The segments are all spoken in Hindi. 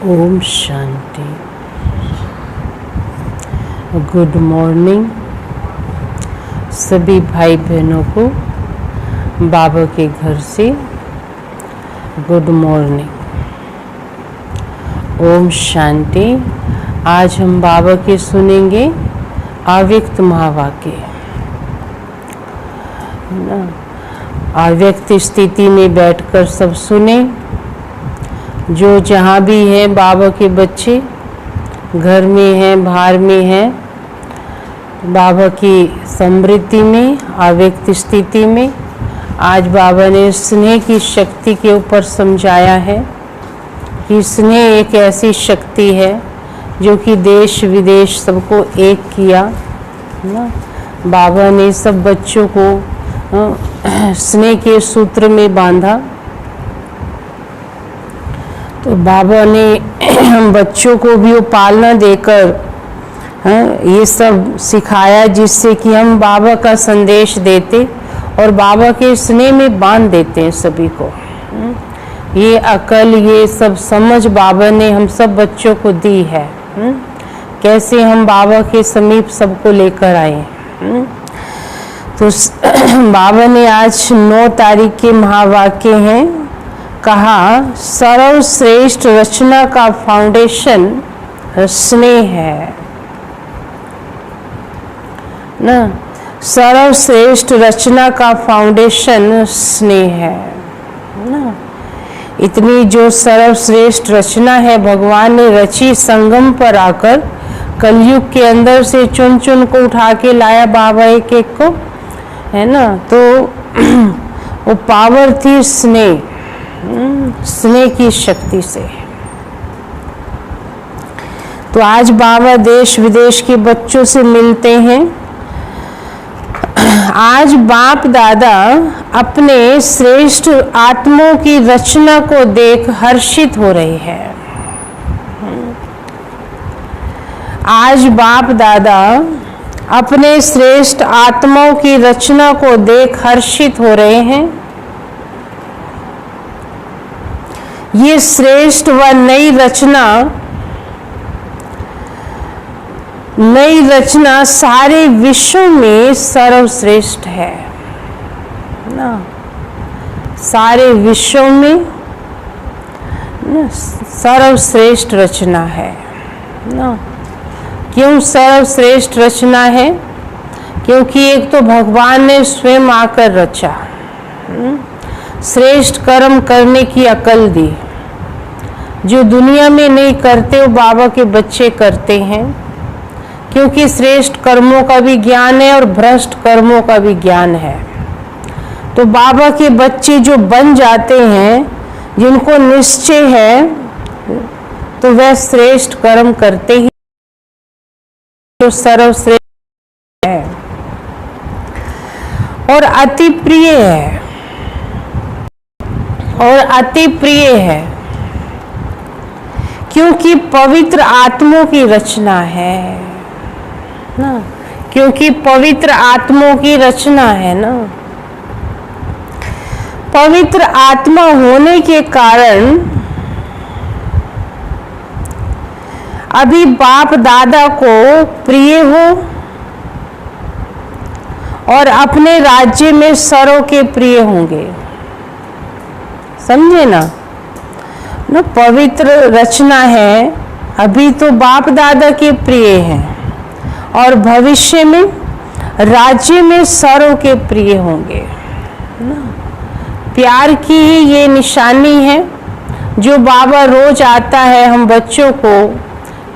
ओम शांति। गुड मॉर्निंग सभी भाई बहनों को बाबा के घर से गुड मॉर्निंग। ओम शांति। आज हम बाबा के सुनेंगे अव्यक्त महावाक्य। अव्यक्त स्थिति में बैठकर सब सुने। जो जहाँ भी हैं बाबा के बच्चे, घर में हैं, बाहर में हैं, बाबा की समृद्धि में, अव्यक्त स्थिति में, आज बाबा ने स्नेह की शक्ति के ऊपर समझाया है कि स्नेह एक ऐसी शक्ति है जो कि देश विदेश सबको एक किया ना। बाबा ने सब बच्चों को स्नेह के सूत्र में बांधा। तो बाबा ने बच्चों को भी वो पालना देकर ये सब सिखाया, जिससे कि हम बाबा का संदेश देते और बाबा के स्नेह में बांध देते हैं सभी को। ये अकल, ये सब समझ बाबा ने हम सब बच्चों को दी है। कैसे हम बाबा के समीप सबको लेकर आए। तो बाबा ने आज 9 तारीख के महावाक्य हैं। कहा सर्वश्रेष्ठ रचना का फाउंडेशन स्नेह है ना। सर्वश्रेष्ठ रचना का फाउंडेशन स्नेह है ना। इतनी जो सर्वश्रेष्ठ रचना है भगवान ने रची, संगम पर आकर कलयुग के अंदर से चुन चुन को उठा के लाया बाबा एक एक को, है ना। तो वो पावर थी स्नेह, स्नेह की शक्ति से। तो आज बाबा देश विदेश के बच्चों से मिलते हैं। आज बाप दादा अपने श्रेष्ठ आत्माओं की रचना को देख हर्षित हो रहे हैं। आज बाप दादा अपने श्रेष्ठ आत्माओं की रचना को देख हर्षित हो रहे हैं। ये श्रेष्ठ व नई रचना सारे विश्व में सर्वश्रेष्ठ है ना। सारे विश्व में ना सर्वश्रेष्ठ रचना है ना। क्यों सर्वश्रेष्ठ रचना है? क्योंकि एक तो भगवान ने स्वयं आकर रचा, श्रेष्ठ कर्म करने की अकल दी। जो दुनिया में नहीं करते वो बाबा के बच्चे करते हैं, क्योंकि श्रेष्ठ कर्मों का भी ज्ञान है और भ्रष्ट कर्मों का भी ज्ञान है। तो बाबा के बच्चे जो बन जाते हैं, जिनको निश्चय है, तो वह श्रेष्ठ कर्म करते ही जो सर्वश्रेष्ठ है और अति प्रिय है। और अति प्रिय है क्योंकि पवित्र आत्माओं की रचना है ना। क्योंकि पवित्र आत्माओं की रचना है ना। पवित्र आत्मा होने के कारण अभी बाप दादा को प्रिय हो और अपने राज्य में सर्व के प्रिय होंगे। समझे ना। पवित्र रचना है, अभी तो बाप दादा के प्रिय हैं और भविष्य में राज्य में सर्व के प्रिय होंगे ना। प्यार की ही ये निशानी है जो बाबा रोज आता है हम बच्चों को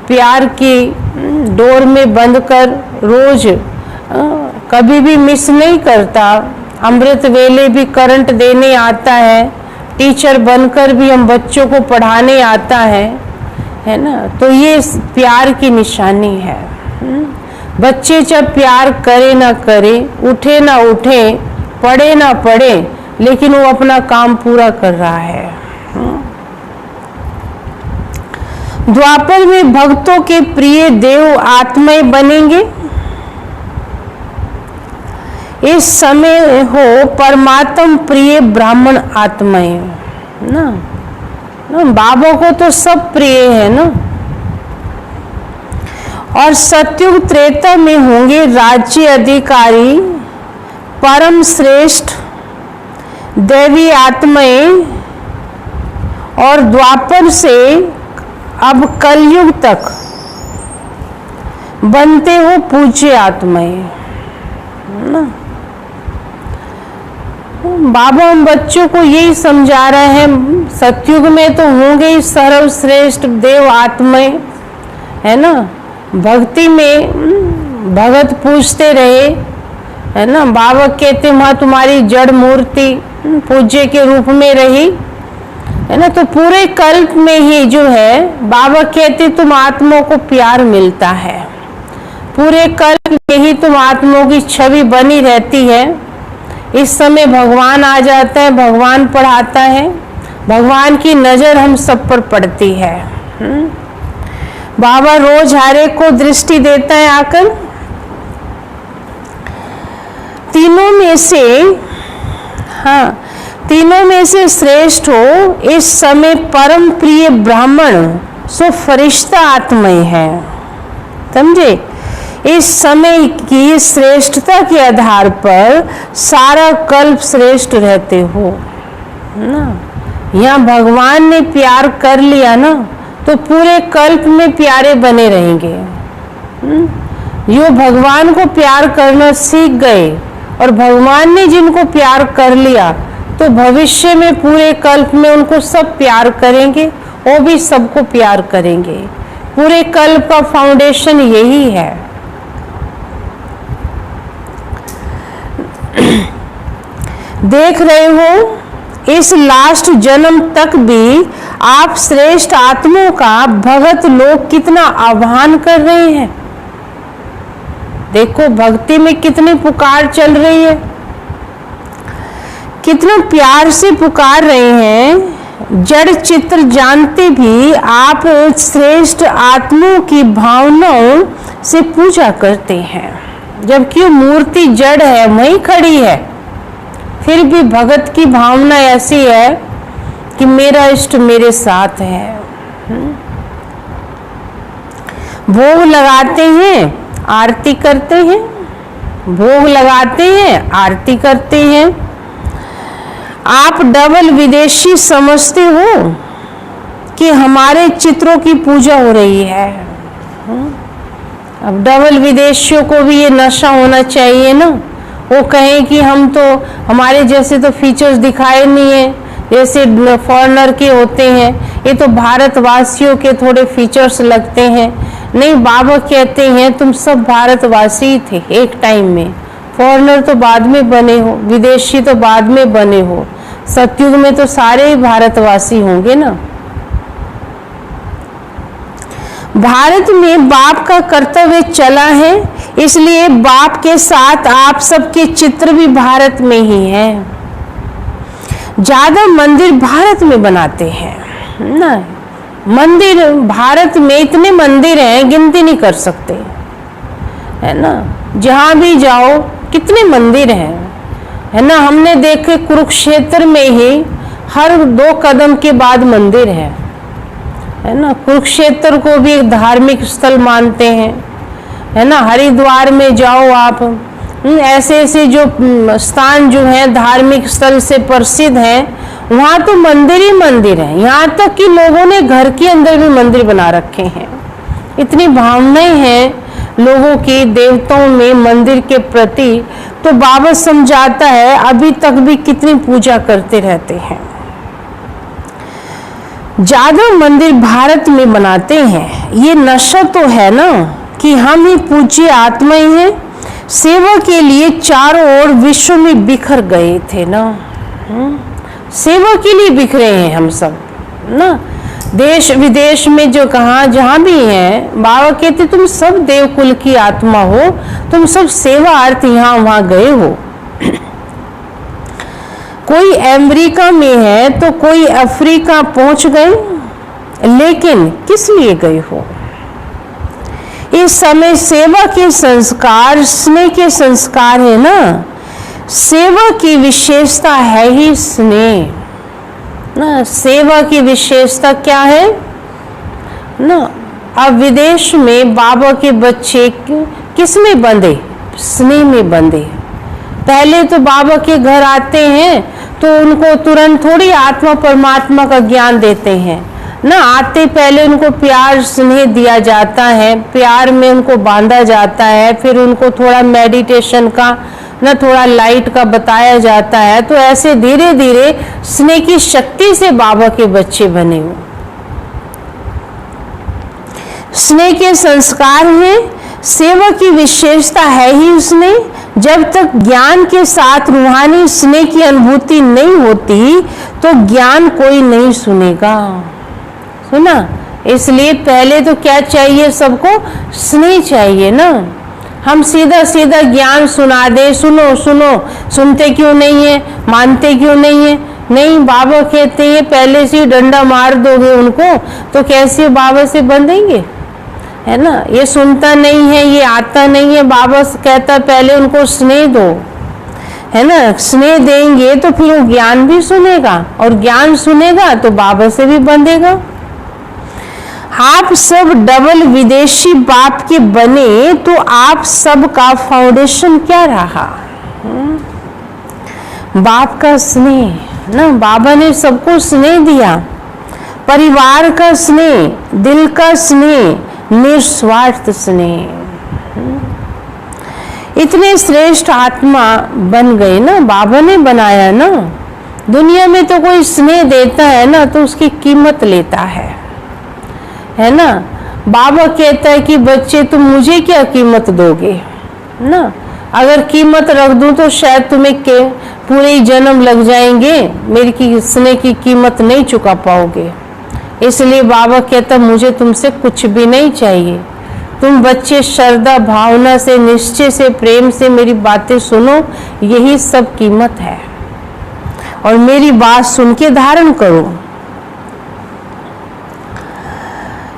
प्यार की डोर में बंद कर रोज कभी भी मिस नहीं करता। अमृत वेले भी करंट देने आता है, टीचर बनकर भी हम बच्चों को पढ़ाने आता है ना। तो ये प्यार की निशानी है। बच्चे जब प्यार करे ना करे, उठे ना उठे, पढ़े ना पढ़े, लेकिन वो अपना काम पूरा कर रहा है। द्वापर में भक्तों के प्रिय देव आत्माएं बनेंगे। इस समय हो परमात्म प्रिय ब्राह्मण आत्माएं ना। ना, बाबा को तो सब प्रिय है ना। और सतयुग त्रेता में होंगे राज्य अधिकारी, परम श्रेष्ठ देवी आत्माएं, और द्वापर से अब कलयुग तक बनते हो पूज्य आत्माएं ना। बाबा हम बच्चों को यही समझा रहे हैं, सतयुग में तो होंगे ही सर्वश्रेष्ठ देव आत्माएं, है ना। भक्ति में भगत पूजते रहे, है ना। बाबा कहते माँ तुम्हारी जड़ मूर्ति पूज्य के रूप में रही, है ना। तो पूरे कल्प में ही जो है बाबा कहते तुम आत्माओं को प्यार मिलता है, पूरे कल्प में ही तुम आत्माओं की छवि बनी रहती है। इस समय भगवान आ जाता है, भगवान पढ़ाता है, भगवान की नजर हम सब पर पड़ती है। बाबा रोज हर एक को दृष्टि देता है आकर। तीनों में से, हाँ, तीनों में से श्रेष्ठ हो इस समय परम प्रिय ब्राह्मण सो फरिश्ता आत्माएं हैं, समझे। इस समय की श्रेष्ठता के आधार पर सारा कल्प श्रेष्ठ रहते हो ना। यहाँ भगवान ने प्यार कर लिया ना तो पूरे कल्प में प्यारे बने रहेंगे। यो भगवान को प्यार करना सीख गए और भगवान ने जिनको प्यार कर लिया तो भविष्य में पूरे कल्प में उनको सब प्यार करेंगे, वो भी सबको प्यार करेंगे। पूरे कल्प का फाउंडेशन यही है। देख रहे हो इस लास्ट जन्म तक भी आप श्रेष्ठ आत्माओं का भगत लोग कितना आह्वान कर रहे हैं। देखो भक्ति में कितनी पुकार चल रही है, कितना प्यार से पुकार रहे हैं। जड़ चित्र जानते भी आप श्रेष्ठ आत्माओं की भावनाओं से पूजा करते हैं, जबकि मूर्ति जड़ है, वहीं खड़ी है, फिर भी भगत की भावना ऐसी है कि मेरा इष्ट मेरे साथ है। भोग लगाते हैं, आरती करते हैं, भोग लगाते हैं, आरती करते हैं। आप डबल विदेशी समझते हो कि हमारे चित्रों की पूजा हो रही है। अब डबल विदेशियों को भी ये नशा होना चाहिए ना। वो कहें कि हम तो हमारे जैसे तो फीचर्स दिखाए नहीं है जैसे फॉरेनर के होते हैं, ये तो भारतवासियों के थोड़े फीचर्स लगते हैं। नहीं, बाबा कहते हैं तुम सब भारतवासी थे एक टाइम में, फॉरेनर तो बाद में बने हो, विदेशी तो बाद में बने हो। सतयुग में तो सारे ही भारतवासी होंगे ना। भारत में बाप का कर्तव्य चला है, इसलिए बाप के साथ आप सबके चित्र भी भारत में ही हैं। ज्यादा मंदिर भारत में बनाते हैं ना। मंदिर भारत में इतने मंदिर हैं गिनती नहीं कर सकते, है ना। जहां भी जाओ कितने मंदिर हैं, है ना। हमने देखे कुरुक्षेत्र में ही हर 2 कदम के बाद मंदिर है ना। कुरुक्षेत्र को भी एक धार्मिक स्थल मानते हैं, है ना। हरिद्वार में जाओ आप, ऐसे ऐसे जो स्थान जो हैं धार्मिक स्थल से प्रसिद्ध हैं, वहाँ तो मंदिर ही मंदिर हैं। यहाँ तक कि लोगों ने घर के अंदर भी मंदिर बना रखे हैं। इतनी भावनाएं हैं लोगों की देवताओं में मंदिर के प्रति। तो बाबा समझाता है अभी तक भी कितनी पूजा करते रहते हैं। ज्यादा मंदिर भारत में बनाते हैं, ये नशा तो है ना कि हम ही पूज्य आत्माएं हैं, सेवा के लिए चारों ओर विश्व में बिखर गए थे ना। सेवा के लिए बिखरे हैं हम सब ना, देश विदेश में जो कहाँ जहाँ भी हैं। बाबा कहते तुम सब देवकुल की आत्मा हो, तुम सब सेवा अर्थ यहाँ वहाँ गए हो। कोई अमेरिका में है तो कोई अफ्रीका पहुंच गए, लेकिन किस लिए गए हो। इस समय सेवा के संस्कार स्नेह के संस्कार है ना। सेवा की विशेषता है ही स्नेह, ना। सेवा की विशेषता क्या है ना। अब विदेश में बाबा के बच्चे किस में बंधे, स्नेह में बंधे। पहले तो बाबा के घर आते हैं तो उनको तुरंत थोड़ी आत्मा परमात्मा का ज्ञान देते हैं ना। आते पहले उनको प्यार स्नेह दिया जाता है, प्यार में उनको बांधा जाता है, फिर उनको थोड़ा मेडिटेशन का ना, थोड़ा लाइट का बताया जाता है। तो ऐसे धीरे धीरे स्नेह की शक्ति से बाबा के बच्चे बने हुए। स्नेह के संस्कार हैं, सेवा की विशेषता है ही उसमें। जब तक ज्ञान के साथ रूहानी स्नेह की अनुभूति नहीं होती तो ज्ञान कोई नहीं सुनेगा, सुना। इसलिए पहले तो क्या चाहिए सबको, स्नेह चाहिए ना। हम सीधा सीधा ज्ञान सुना दे, सुनो सुनो, सुनते क्यों नहीं है, मानते क्यों नहीं है। नहीं, बाबा कहते हैं पहले से डंडा मार दोगे उनको तो कैसे बाबा से बंधेंगे, है ना। ये सुनता नहीं है, ये आता नहीं है, बाबा कहता पहले उनको स्नेह दो, है ना। स्नेह देंगे तो फिर वो ज्ञान भी सुनेगा, और ज्ञान सुनेगा तो बाबा से भी बंधेगा। आप सब डबल विदेशी बाप के बने तो आप सब का फाउंडेशन क्या रहा, बाप का स्नेह ना। बाबा ने सबको स्नेह दिया, परिवार का स्नेह, दिल का स्नेह, निस्वार्थ स्नेह। इतने श्रेष्ठ आत्मा बन गए ना, बाबा ने बनाया ना। दुनिया में तो कोई स्नेह देता है ना तो उसकी कीमत लेता है ना। बाबा कहता है कि बच्चे तुम मुझे क्या कीमत दोगे ना। अगर कीमत रख दूं तो शायद तुम्हें के पूरे जन्म लग जाएंगे, मेरी स्नेह की कीमत नहीं चुका पाओगे। इसलिए बाबा कहता मुझे तुमसे कुछ भी नहीं चाहिए। तुम बच्चे श्रद्धा भावना से, निश्चय से, प्रेम से मेरी बातें सुनो, यही सब कीमत है। और मेरी बात सुन के धारण करो।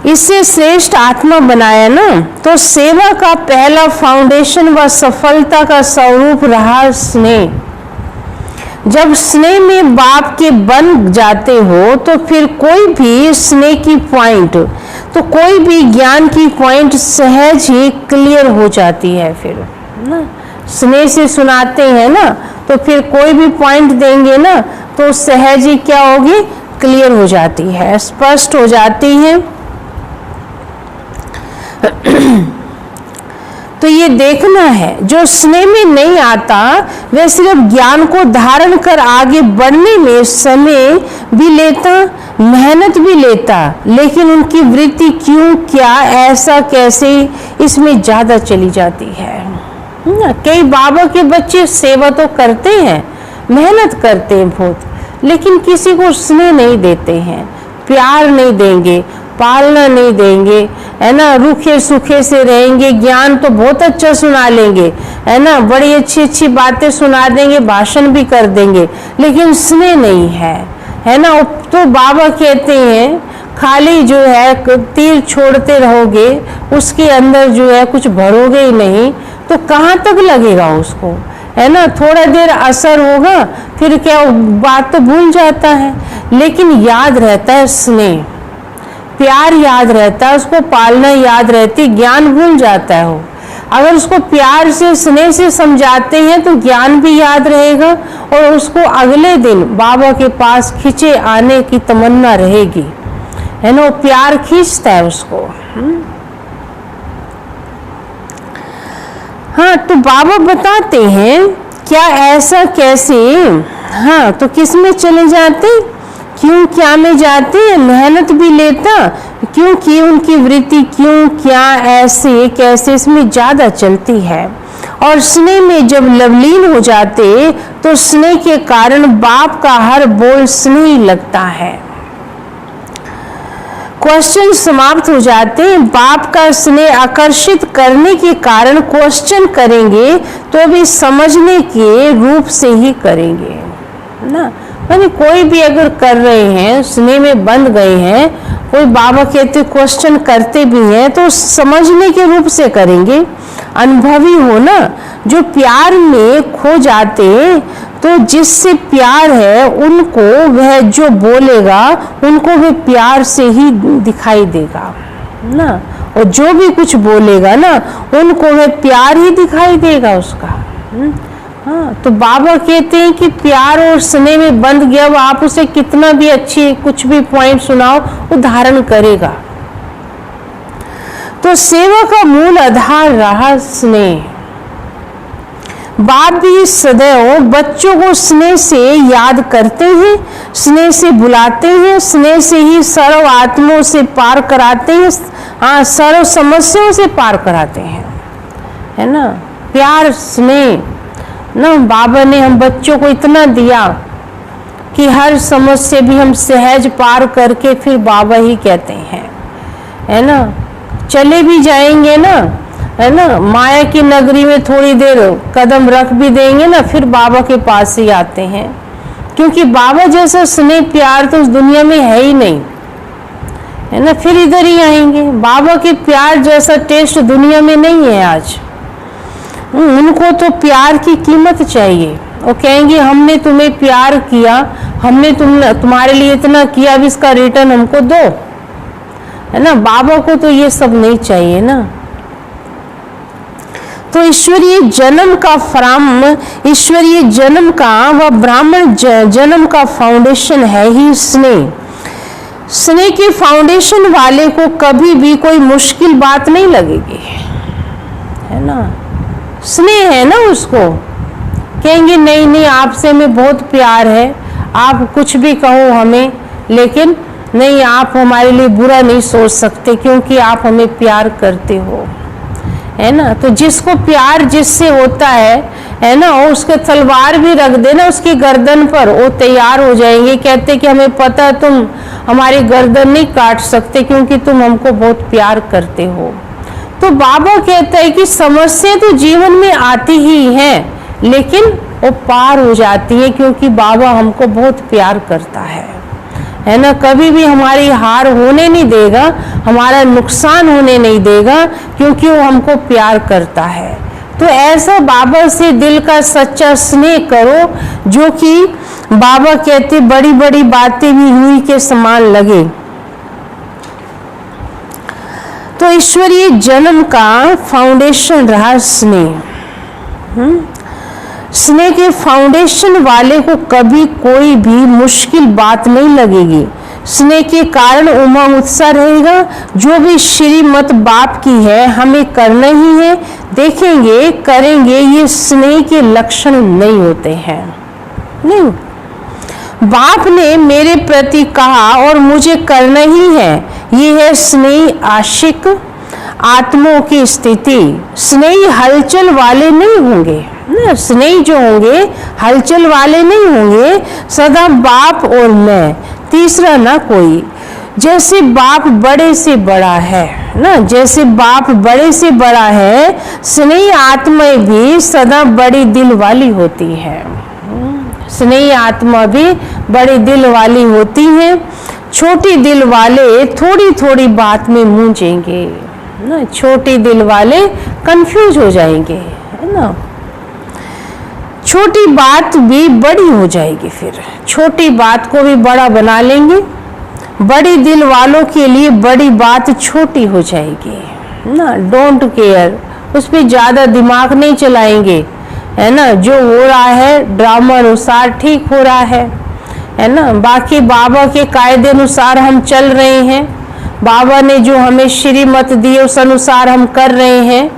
इससे श्रेष्ठ आत्मा बनाया ना। तो सेवा का पहला फाउंडेशन व सफलता का स्वरूप रहा स्नेह। जब स्नेह में बाप के बन जाते हो तो फिर कोई भी स्नेह की पॉइंट, तो कोई भी ज्ञान की पॉइंट सहज ही क्लियर हो जाती है। फिर ना स्नेह से सुनाते हैं ना तो फिर कोई भी पॉइंट देंगे ना तो सहज ही क्या होगी, क्लियर हो जाती है, स्पष्ट हो जाती है। तो ये देखना है, जो स्नेह में नहीं आता वह सिर्फ ज्ञान को धारण कर आगे बढ़ने में समय भी लेता, मेहनत भी लेता, लेकिन उनकी वृत्ति क्यों, क्या, ऐसा, कैसे, इसमें ज्यादा चली जाती है ना। कई बाबा के बच्चे सेवा तो करते हैं, मेहनत करते हैं बहुत, लेकिन किसी को स्नेह नहीं देते हैं, प्यार नहीं देंगे, पालना नहीं देंगे, है ना। रूखे सूखे से रहेंगे। ज्ञान तो बहुत अच्छा सुना लेंगे, है ना, बड़ी अच्छी अच्छी बातें सुना देंगे, भाषण भी कर देंगे, लेकिन स्नेह नहीं है ना। तो बाबा कहते हैं खाली जो है तीर छोड़ते रहोगे, उसके अंदर जो है कुछ भरोगे ही नहीं तो कहाँ तक लगेगा उसको, है ना। थोड़ा देर असर होगा, फिर क्या बात तो भूल जाता है, लेकिन याद रहता है स्नेह, प्यार याद रहता है, उसको पालना याद रहती, ज्ञान भूल जाता है वो। अगर उसको प्यार से स्नेह से समझाते हैं तो ज्ञान भी याद रहेगा और उसको अगले दिन बाबा के पास खींचे आने की तमन्ना रहेगी, है ना। प्यार खींचता है उसको। हाँ, तो बाबा बताते हैं क्या, ऐसा, कैसे। हाँ, तो किस में चले जाते, क्यों, क्या में जाते हैं, मेहनत भी लेता, क्योंकि उनकी वृत्ति क्यों, क्या, ऐसे, कैसे, इसमें ज्यादा चलती है। और स्नेह में जब लवलीन हो जाते तो स्नेह के कारण बाप का हर बोल स्नेह लगता है। क्वेश्चन समाप्त हो जाते हैं। बाप का स्नेह आकर्षित करने के कारण क्वेश्चन करेंगे तो भी समझने के रूप से ही करेंगे ना। यानी कोई भी अगर कर रहे हैं, स्नेह में बंध गए हैं, कोई बाबा कहते क्वेश्चन करते भी हैं तो समझने के रूप से करेंगे। अनुभवी हो ना, जो प्यार में खो जाते, तो जिससे प्यार है उनको वह जो बोलेगा उनको वह प्यार से ही दिखाई देगा ना, और जो भी कुछ बोलेगा ना उनको वह प्यार ही दिखाई देगा उसका। हाँ, तो बाबा कहते हैं कि प्यार और स्नेह में बंध गया, अब आप उसे कितना भी अच्छी कुछ भी पॉइंट सुनाओ वो धारण करेगा। तो सेवा का मूल आधार रहा स्नेह। बाप भी सदैव बच्चों को स्नेह से याद करते हैं, स्नेह से बुलाते हैं, स्नेह से ही सर्व आत्माओं से पार कराते हैं, हाँ, सर्व समस्याओं से पार कराते हैं, है ना। प्यार स्नेह ना, बाबा ने हम बच्चों को इतना दिया कि हर समस्या भी हम सहज पार करके फिर बाबा ही कहते हैं, है ना। चले भी जाएंगे ना, है ना, माया की नगरी में थोड़ी देर कदम रख भी देंगे ना, फिर बाबा के पास ही आते हैं, क्योंकि बाबा जैसा स्नेह प्यार तो उस दुनिया में है ही नहीं, है ना, फिर इधर ही आएंगे। बाबा के प्यार जैसा टेस्ट दुनिया में नहीं है आज। उनको तो प्यार की कीमत चाहिए, वो कहेंगे हमने तुम्हें प्यार किया, हमने तुम्हारे लिए इतना किया, अब इसका रिटर्न हमको दो, है ना। बाबा को तो ये सब नहीं चाहिए ना। तो ईश्वरीय जन्म का ईश्वरीय जन्म का व ब्राह्मण जन्म का फाउंडेशन है ही स्नेह। स्नेह के फाउंडेशन वाले को कभी भी कोई मुश्किल बात नहीं लगेगी, है ना। स्नेह है ना, उसको कहेंगे नहीं नहीं आपसे हमें बहुत प्यार है, आप कुछ भी कहो हमें, लेकिन नहीं, आप हमारे लिए बुरा नहीं सोच सकते क्योंकि आप हमें प्यार करते हो, है ना। तो जिसको प्यार जिससे होता है ना, वो उसके तलवार भी रख देना उसकी गर्दन पर, वो तैयार हो जाएंगे, कहते कि हमें पता है तुम हमारी गर्दन नहीं काट सकते क्योंकि तुम हमको बहुत प्यार करते हो। तो बाबा कहता है कि समस्या तो जीवन में आती ही है, लेकिन वो पार हो जाती है क्योंकि बाबा हमको बहुत प्यार करता है ना। कभी भी हमारी हार होने नहीं देगा, हमारा नुकसान होने नहीं देगा, क्योंकि वो हमको प्यार करता है। तो ऐसा बाबा से दिल का सच्चा स्नेह करो जो कि बाबा कहते बड़ी बड़ी बातें भी हुई के समान लगे। तो ईश्वरीय जन्म का फाउंडेशन रहा स्नेह। स्नेह के फाउंडेशन वाले को कभी कोई भी मुश्किल बात नहीं लगेगी। स्नेह के कारण उमंग उत्साह रहेगा। जो भी श्रीमत बाप की है हमें करना ही है, देखेंगे करेंगे, ये स्नेह के लक्षण नहीं होते हैं। नहीं, बाप ने मेरे प्रति कहा और मुझे करना ही है, ये है स्नेह आशिक आत्माओं की स्थिति। स्नेही हलचल वाले नहीं होंगे ना, स्नेही जो होंगे हलचल वाले नहीं होंगे, सदा बाप और मैं, तीसरा ना कोई। जैसे बाप बड़े से बड़ा है ना, जैसे बाप बड़े से बड़ा है, स्नेही आत्माएं भी सदा बड़ी दिल वाली होती है। स्नेही आत्मा भी बड़े दिल वाली होती है। छोटी दिल वाले थोड़ी थोड़ी बात में मूंझेंगे ना, छोटी दिल वाले कंफ्यूज हो जाएंगे, है ना। छोटी बात भी बड़ी हो जाएगी, फिर छोटी बात को भी बड़ा बना लेंगे। बड़ी दिल वालों के लिए बड़ी बात छोटी हो जाएगी ना। डोंट केयर, उस पर ज़्यादा दिमाग नहीं चलाएंगे, है ना। जो हो रहा है ड्रामा अनुसार ठीक हो रहा है ना। बाकी बाबा के कायदे अनुसार हम चल रहे हैं, बाबा ने जो हमें श्रीमत दी उस अनुसार हम कर रहे हैं,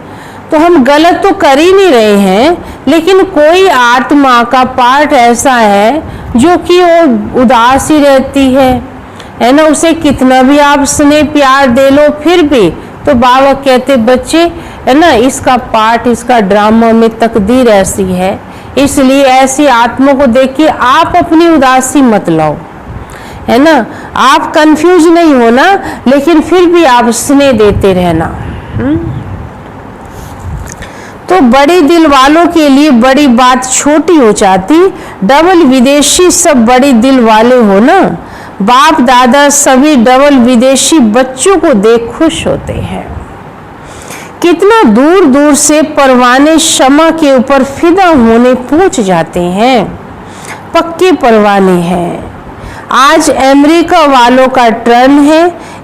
तो हम गलत तो कर ही नहीं रहे हैं। लेकिन कोई आत्मा का पार्ट ऐसा है जो कि वो उदास ही रहती है ना। उसे कितना भी आप स्नेह प्यार दे लो फिर भी, तो बाबा कहते बच्चे, है ना, इसका पार्ट, इसका ड्रामा में तकदीर ऐसी है, इसलिए ऐसी आत्मा को देख के आप अपनी उदासी मत लाओ, है ना। आप कंफ्यूज नहीं होना, लेकिन फिर भी आप स्नेह देते रहना। तो बड़े दिल वालों के लिए बड़ी बात छोटी हो जाती। डबल विदेशी सब बड़े दिल वाले हो ना। बाप दादा सभी डबल विदेशी बच्चों को देख खुश होते हैं, कितना दूर दूर से परवाने शमा के ऊपर फिदा होने पहुंच जाते हैं, पक्के परवाने हैं। आज अमेरिका वालों का टर्न है।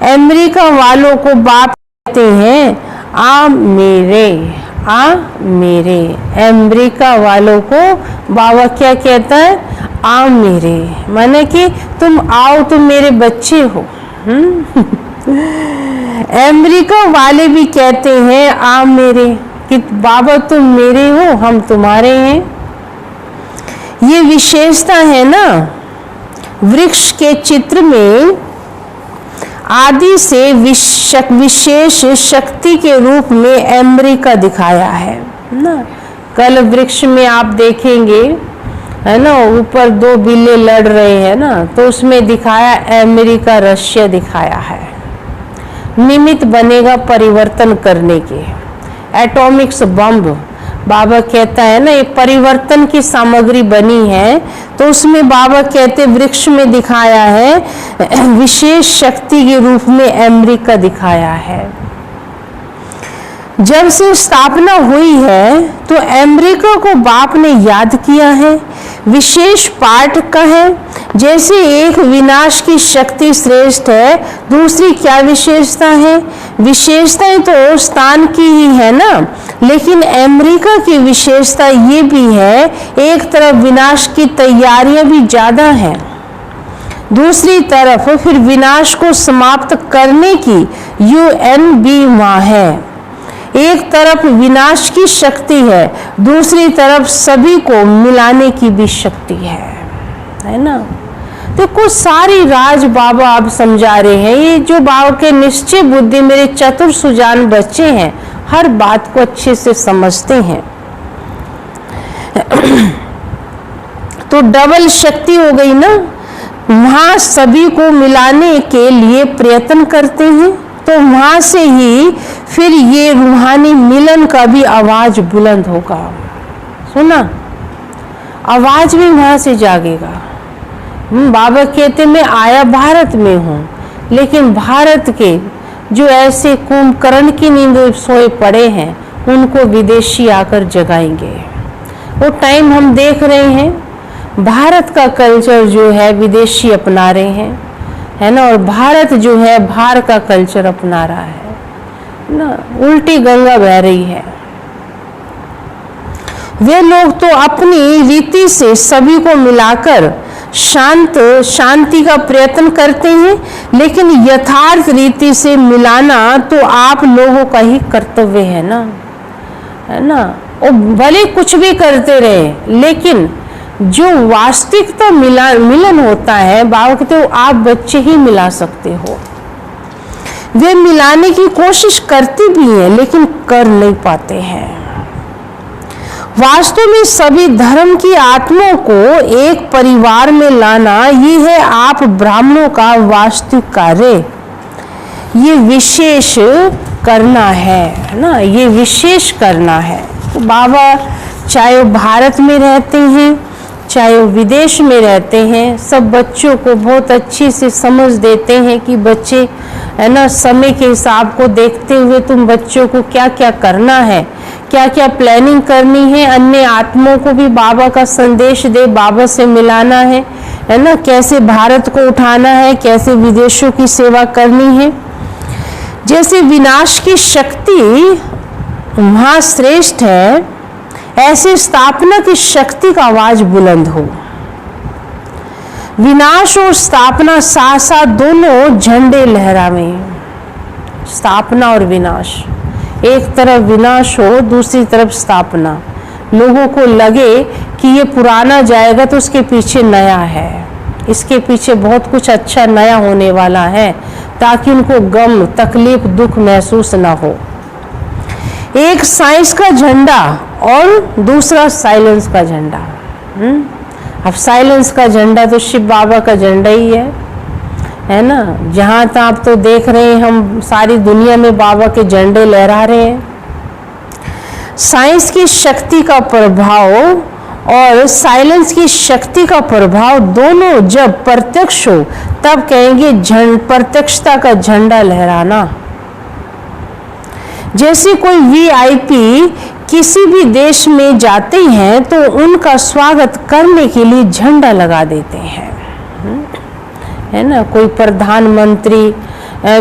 अमेरिका वालों को बाप कहते हैं आ मेरे, आ मेरे। अमेरिका वालों को बाबा क्या कहता है? आ मेरे, माने कि तुम आओ, तुम मेरे बच्चे हो। अमेरिका वाले भी कहते हैं आ मेरे, कि बाबा तुम मेरे हो, हम तुम्हारे हैं। ये विशेषता है ना। वृक्ष के चित्र में आदि से विशेष शक्ति के रूप में अमेरिका दिखाया है ना। कल वृक्ष में आप देखेंगे है ना, ऊपर दो बिल्ले लड़ रहे हैं ना, तो उसमें दिखाया अमेरिका रशिया दिखाया है। निमित्त बनेगा परिवर्तन करने के। एटॉमिक्स बम बाबा कहता है ना, ये परिवर्तन की सामग्री बनी है। तो उसमें बाबा कहते वृक्ष में दिखाया है, विशेष शक्ति के रूप में अमेरिका दिखाया है। जब से स्थापना हुई है तो अमेरिका को बाप ने याद किया है। विशेष पाठ का है, जैसे एक विनाश की शक्ति श्रेष्ठ है, दूसरी क्या विशेषता है? विशेषताएं तो स्थान की ही है ना, लेकिन अमेरिका की विशेषता ये भी है, एक तरफ विनाश की तैयारियां भी ज्यादा हैं, दूसरी तरफ फिर विनाश को समाप्त करने की UN भी वहां है। एक तरफ विनाश की शक्ति है, दूसरी तरफ सभी को मिलाने की भी शक्ति है ना। देखो सारी राज बाबा आप समझा रहे हैं। ये जो बाबा के निश्चय बुद्धि मेरे चतुर सुजान बच्चे हैं, हर बात को अच्छे से समझते हैं। तो डबल शक्ति हो गई ना, वहां सभी को मिलाने के लिए प्रयत्न करते हैं, तो वहां से ही फिर ये रूहानी मिलन का भी आवाज बुलंद होगा। सुना, आवाज भी वहां से जागेगा। बाबा कहते मैं आया भारत में हूँ, लेकिन भारत के जो ऐसे कुंभकर्ण की नींद सोए पड़े हैं, उनको विदेशी आकर जगाएंगे। वो टाइम हम देख रहे हैं। भारत का कल्चर जो है विदेशी अपना रहे हैं, है ना, और भारत जो है बाहर का कल्चर अपना रहा है ना। उल्टी गंगा बह रही है। वे लोग तो अपनी रीति से सभी को मिलाकर शांति का प्रयत्न करते हैं, लेकिन यथार्थ रीति से मिलाना तो आप लोगों का ही कर्तव्य है ना। और भले कुछ भी करते रहे, लेकिन जो वास्तविकता मिलन होता है, बाबा कहते हो आप बच्चे ही मिला सकते हो। वे मिलाने की कोशिश करते भी हैं, लेकिन कर नहीं पाते हैं। वास्तव में सभी धर्म की आत्माओं को एक परिवार में लाना, ये है आप ब्राह्मणों का वास्तविक कार्य। ये विशेष करना है ना, ये विशेष करना है। तो बाबा चाहे वो भारत में रहते हैं, चाहे वो विदेश में रहते हैं, सब बच्चों को बहुत अच्छी से समझ देते हैं कि बच्चे है ना, समय के हिसाब को देखते हुए तुम बच्चों को क्या क्या करना है, क्या क्या प्लानिंग करनी है। अन्य आत्माओं को भी बाबा का संदेश दे, बाबा से मिलाना है ना, कैसे भारत को उठाना है, कैसे विदेशों की सेवा करनी है। जैसे विनाश की शक्ति वहाँ श्रेष्ठ है, ऐसे स्थापना की शक्ति का आवाज बुलंद हो। विनाश और स्थापना साथ साथ दोनों झंडे लहरावें। स्थापना और विनाश, एक तरफ विनाश हो, दूसरी तरफ स्थापना। लोगों को लगे कि ये पुराना जाएगा तो उसके पीछे नया है, इसके पीछे बहुत कुछ अच्छा नया होने वाला है, ताकि उनको गम तकलीफ दुख महसूस ना हो। एक साइंस का झंडा और दूसरा साइलेंस का झंडा। अब साइलेंस का झंडा तो शिव बाबा का झंडा ही है ना। जहाँ तक आप तो देख रहे हैं, हम सारी दुनिया में बाबा के झंडे लहरा रहे हैं। साइंस की शक्ति का प्रभाव और साइलेंस की शक्ति का प्रभाव दोनों जब प्रत्यक्ष हो, तब कहेंगे प्रत्यक्षता का झंडा लहराना। जैसे कोई वीआईपी किसी भी देश में जाते हैं तो उनका स्वागत करने के लिए झंडा लगा देते हैं, है ना। कोई प्रधानमंत्री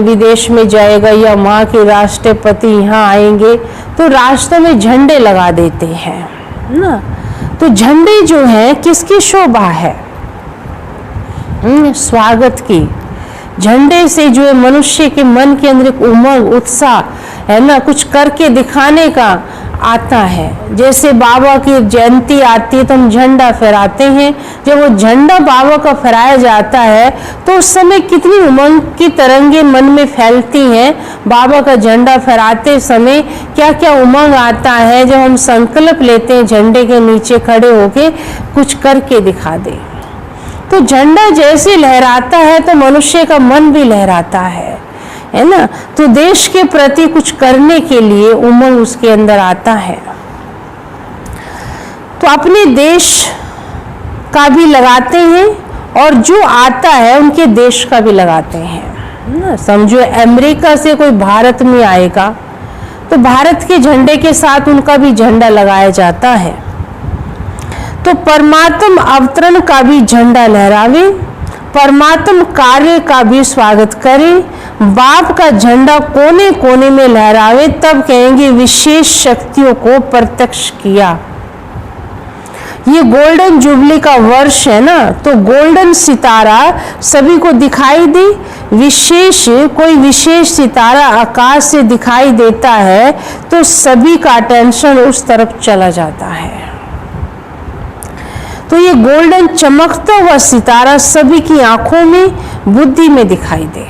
विदेश में जाएगा या वहाँ के राष्ट्रपति यहाँ आएंगे तो रास्ते में झंडे लगा देते हैं ना। तो झंडे जो हैं किसकी शोभा है? स्वागत की। झंडे से जो है मनुष्य के मन के अंदर एक उमंग, उत्साह, है ना, कुछ करके दिखाने का आता है। जैसे बाबा की जयंती आती है तो हम झंडा फहराते हैं। जब वो झंडा बाबा का फहराया जाता है तो उस समय कितनी उमंग की तरंगे मन में फैलती हैं। बाबा का झंडा फहराते समय क्या क्या उमंग आता है जब हम संकल्प लेते हैं झंडे के नीचे खड़े होके कुछ करके दिखा दे। तो झंडा जैसे लहराता है तो मनुष्य का मन भी लहराता है ना। तो देश के प्रति कुछ करने के लिए उमंग उसके अंदर आता है। तो अपने देश का भी लगाते हैं और जो आता है उनके देश का भी लगाते हैं ना। समझो अमेरिका से कोई भारत में आएगा तो भारत के झंडे के साथ उनका भी झंडा लगाया जाता है। तो परमात्म अवतरण का भी झंडा लहरावे, परमात्म कार्य का भी स्वागत करे, बाप का झंडा कोने कोने में लहरावे, तब कहेंगे विशेष शक्तियों को प्रत्यक्ष किया। ये गोल्डन जुबली का वर्ष है ना, तो गोल्डन सितारा सभी को दिखाई दे। कोई विशेष सितारा आकाश से दिखाई देता है तो सभी का अटेंशन उस तरफ चला जाता है। तो ये गोल्डन चमकता हुआ सितारा सभी की आंखों में, बुद्धि में दिखाई दे।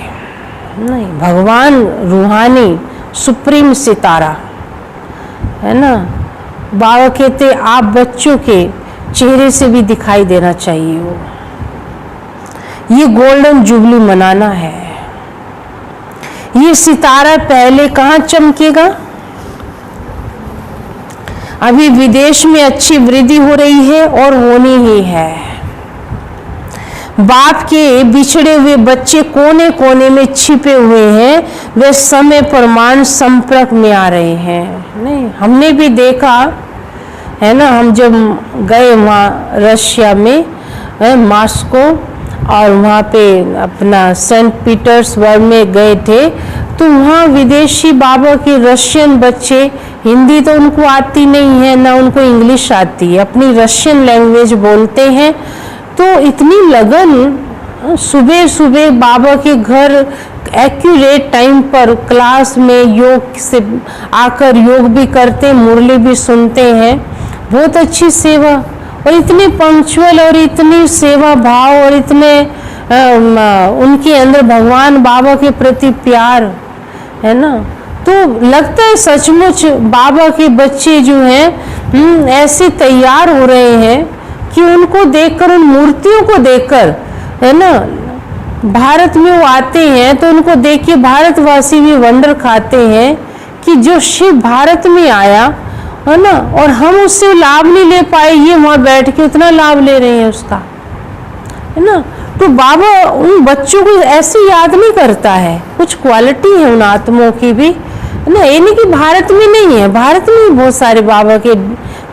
नहीं, भगवान रूहानी सुप्रीम सितारा है ना। बाबा कहते आप बच्चों के चेहरे से भी दिखाई देना चाहिए। वो ये गोल्डन जुबली मनाना है। ये सितारा पहले कहाँ चमकेगा? अभी विदेश में अच्छी वृद्धि हो रही है और होनी ही है। बाप के बिछड़े हुए बच्चे कोने कोने में छिपे हुए हैं, वे समय प्रमाण संपर्क में आ रहे हैं। नहीं, हमने भी देखा है ना। हम जब गए वहाँ रशिया में, मॉस्को, और वहाँ पे अपना सेंट पीटर्सबर्ग में गए थे तो वहाँ विदेशी बाबा के रशियन बच्चे, हिंदी तो उनको आती नहीं है ना उनको इंग्लिश आती है, अपनी रशियन लैंग्वेज बोलते हैं। तो इतनी लगन, सुबह सुबह बाबा के घर एक्यूरेट टाइम पर क्लास में योग से आकर योग भी करते, मुरली भी सुनते हैं। बहुत अच्छी सेवा, और इतने पंक्चुअल और इतनी सेवा भाव और इतने उनके अंदर भगवान बाबा के प्रति प्यार है ना। तो लगता है सचमुच बाबा के बच्चे जो हैं ऐसे तैयार हो रहे हैं कि उनको देखकर, उन मूर्तियों को देखकर, है ना, भारत में वो आते हैं तो उनको देख के भारतवासी भी वंडर खाते हैं कि जो शिव भारत में आया है ना, और हम उससे लाभ नहीं ले पाए, ये वहाँ बैठ के उतना लाभ ले रहे हैं उसका, है ना। तो बाबा उन बच्चों को ऐसे याद नहीं करता है। कुछ क्वालिटी है उन आत्माओं की भी, है ना। ये नहीं कि भारत में नहीं है, भारत में भी बहुत सारे बाबा के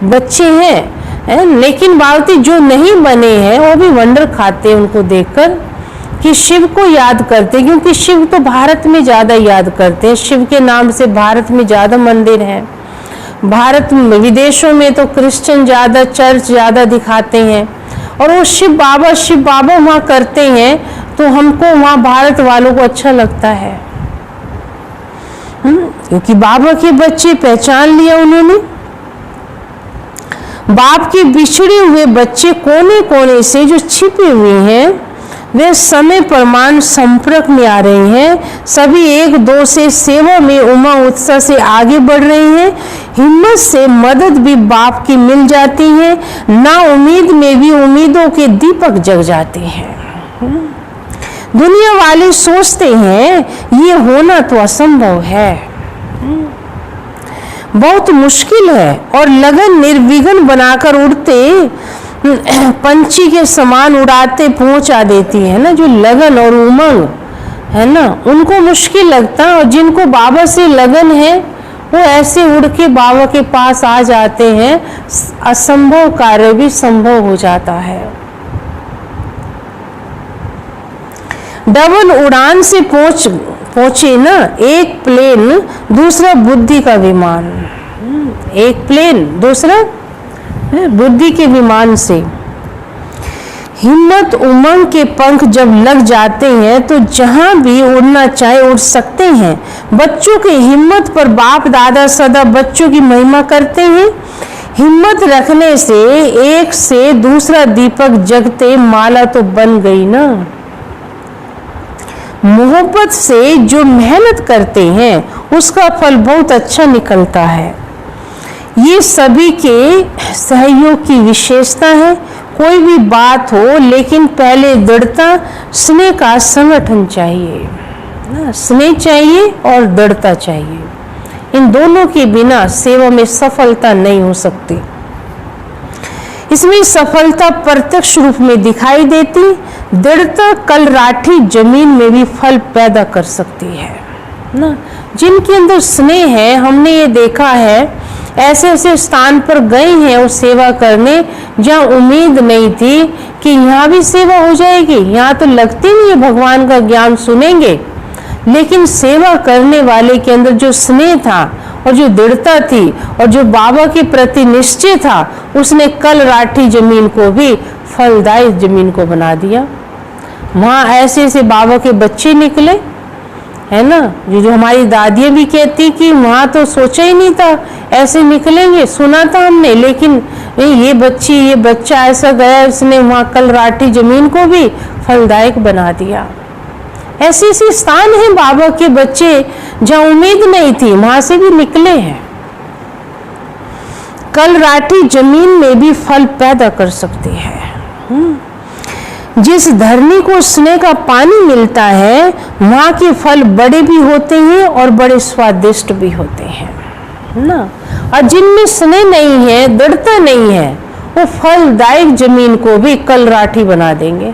बच्चे हैं, लेकिन बाबा जो नहीं बने हैं वो भी वंडर खाते हैं उनको देखकर कि शिव को याद करते, क्योंकि शिव तो भारत में ज़्यादा याद करते हैं। शिव के नाम से भारत में ज़्यादा मंदिर हैं। भारत में, विदेशों में तो क्रिश्चियन ज़्यादा, चर्च ज़्यादा दिखाते हैं, और वो शिव बाबा वहाँ करते हैं तो हमको वहाँ भारत वालों को अच्छा लगता है, क्योंकि बाबा के बच्चे पहचान लिया उन्होंने। बाप के बिछड़े हुए बच्चे कोने कोने से जो छिपे हुए हैं वे समय प्रमाण संपर्क में आ रहे हैं। सभी एक दो से सेवा में उमंग उत्साह से आगे बढ़ रहे हैं। हिम्मत से मदद भी बाप की मिल जाती है। ना उम्मीद में भी उम्मीदों के दीपक जग जाते हैं। दुनिया वाले सोचते हैं ये होना तो असंभव है, बहुत मुश्किल है, और लगन निर्विघ्न बनाकर उड़ते पंछी के समान उड़ाते पहुंचा देती है ना। जो लगन और उमंग है ना, उनको मुश्किल लगता है, और जिनको बाबा से लगन है वो ऐसे उड़ के बाबा के पास आ जाते हैं, असंभव कार्य भी संभव हो जाता है। डबल उड़ान से पहुंचे ना, एक प्लेन दूसरा बुद्धि का विमान, एक प्लेन दूसरा बुद्धि के विमान से। हिम्मत उमंग के पंख जब लग जाते हैं तो जहां भी उड़ना चाहे उड़ सकते हैं। बच्चों की हिम्मत पर बाप दादा सदा बच्चों की महिमा करते हैं। हिम्मत रखने से एक से दूसरा दीपक जगते माला तो बन गई ना। मोहब्बत से जो मेहनत करते हैं उसका फल बहुत अच्छा निकलता है। ये सभी के सहयोग की विशेषता है। कोई भी बात हो लेकिन पहले दृढ़ता स्नेह का संगठन चाहिए, स्नेह चाहिए और दृढ़ता चाहिए। इन दोनों के बिना सेवा में सफलता नहीं हो सकती। इसमें सफलता प्रत्यक्ष रूप में दिखाई देती। दृढ़ता कल राठी जमीन में भी फल पैदा कर सकती है ना। जिनके अंदर स्नेह है, हमने ये देखा है, ऐसे ऐसे स्थान पर गए हैं वो सेवा करने जहाँ उम्मीद नहीं थी कि यहाँ भी सेवा हो जाएगी। यहाँ तो लगती नहीं है भगवान का ज्ञान सुनेंगे, लेकिन सेवा करने वाले के अंदर जो स्नेह था और जो दृढ़ता थी और जो बाबा के प्रति निश्चय था, उसने कल राठी जमीन को भी फलदायी जमीन को बना दिया। वहाँ ऐसे ऐसे बाबा के बच्चे निकले, है ना। जो हमारी दादियाँ भी कहती कि वहाँ तो सोचा ही नहीं था ऐसे निकलेंगे, सुना था हमने, लेकिन ये बच्चा ऐसा गया, इसने वहाँ कल राठी जमीन को भी फलदायक बना दिया। ऐसे ऐसे स्थान हैं बाबा के बच्चे जहाँ उम्मीद नहीं थी, वहां से भी निकले हैं। कल राठी जमीन में भी फल पैदा कर सकती है। जिस धरनी को स्नेह का पानी मिलता है वहां के फल बड़े भी होते हैं और बड़े स्वादिष्ट भी होते हैं ना। और जिनमें स्नेह नहीं है, दृढ़ता नहीं है, वो फलदायक जमीन को भी कल राठी बना देंगे।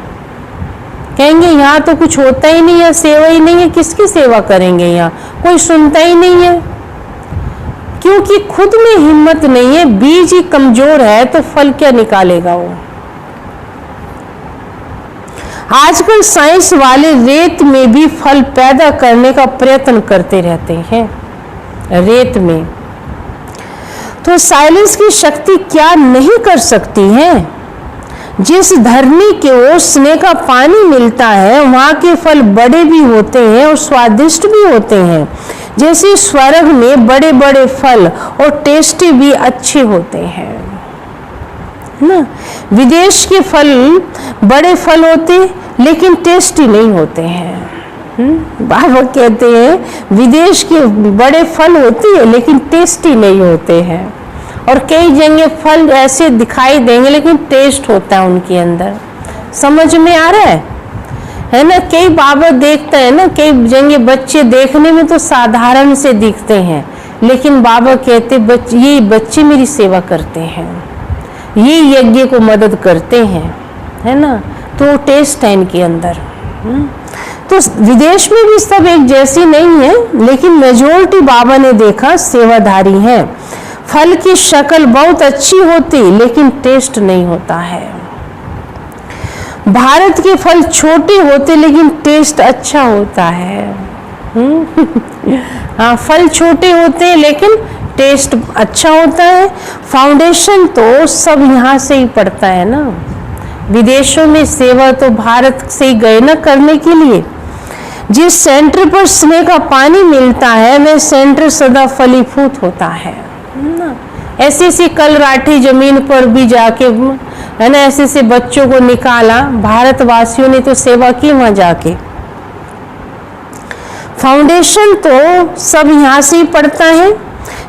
कहेंगे यहाँ तो कुछ होता ही नहीं है, सेवा ही नहीं है, किसकी सेवा करेंगे, यहाँ कोई सुनता ही नहीं है। क्योंकि खुद में हिम्मत नहीं है, बीज ही कमजोर है तो फल क्या निकालेगा वो। आजकल साइंस वाले रेत में भी फल पैदा करने का प्रयत्न करते रहते हैं, रेत में। तो साइलेंस की शक्ति क्या नहीं कर सकती है। जिस धरनी के ओर स्नेह का पानी मिलता है वहाँ के फल बड़े भी होते हैं और स्वादिष्ट भी होते हैं। जैसे स्वर्ग में बड़े बड़े फल और टेस्टी भी अच्छे होते हैं ना। विदेश के फल बड़े फल होते लेकिन टेस्टी नहीं होते हैं। बाबा कहते हैं विदेश के बड़े फल होते हैं लेकिन टेस्टी नहीं होते हैं। और कई जगह फल ऐसे दिखाई देंगे लेकिन टेस्ट होता है उनके अंदर। समझ में आ रहा है ना। कई बाबा देखते हैं ना, कई जगह बच्चे देखने में तो साधारण से दिखते हैं, लेकिन बाबा कहते ये बच्चे मेरी सेवा करते हैं, ये यज्ञ को मदद करते हैं, है ना। तो टेस्ट है इनके अंदर। तो विदेश में भी सब एक जैसी नहीं है, लेकिन मेजोरिटी बाबा ने देखा सेवाधारी हैं। फल की शक्ल बहुत अच्छी होती लेकिन टेस्ट नहीं होता है। भारत के फल छोटे होते लेकिन टेस्ट अच्छा होता है। हाँ, फल छोटे होते हैं लेकिन टेस्ट अच्छा होता है। फाउंडेशन तो सब यहाँ से ही पड़ता है ना। विदेशों में सेवा तो भारत से ही गए ना करने के लिए। जिस सेंटर पर स्नेह का पानी मिलता है वह सेंटर सदा फलीभूत होता है ना। ऐसे ऐसे कल राठी जमीन पर भी जाके, है ना, ऐसे ऐसे बच्चों को निकाला। भारतवासियों ने तो सेवा की वहां जाके। फाउंडेशन तो सब यहाँ से ही पड़ता है।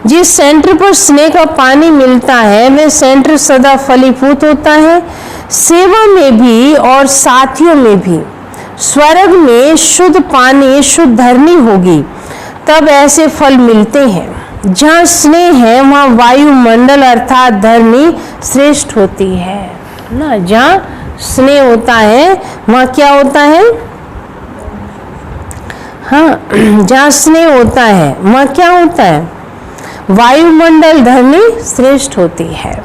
जिस सेंटर पर स्नेह का पानी मिलता है वह सेंटर सदा फलीभूत होता है। सेवा में भी और साथियों में भी। स्वर्ग में शुद्ध पानी, शुद्ध धरनी होगी, तब ऐसे फल मिलते हैं। जहाँ स्नेह है वहाँ वायुमंडल अर्थात धरनी श्रेष्ठ होती है ना। जहाँ स्नेह होता है वहाँ क्या होता है, हाँ, जहाँ स्नेह होता है वहाँ क्या होता है, वायुमंडल धरनी श्रेष्ठ होती है।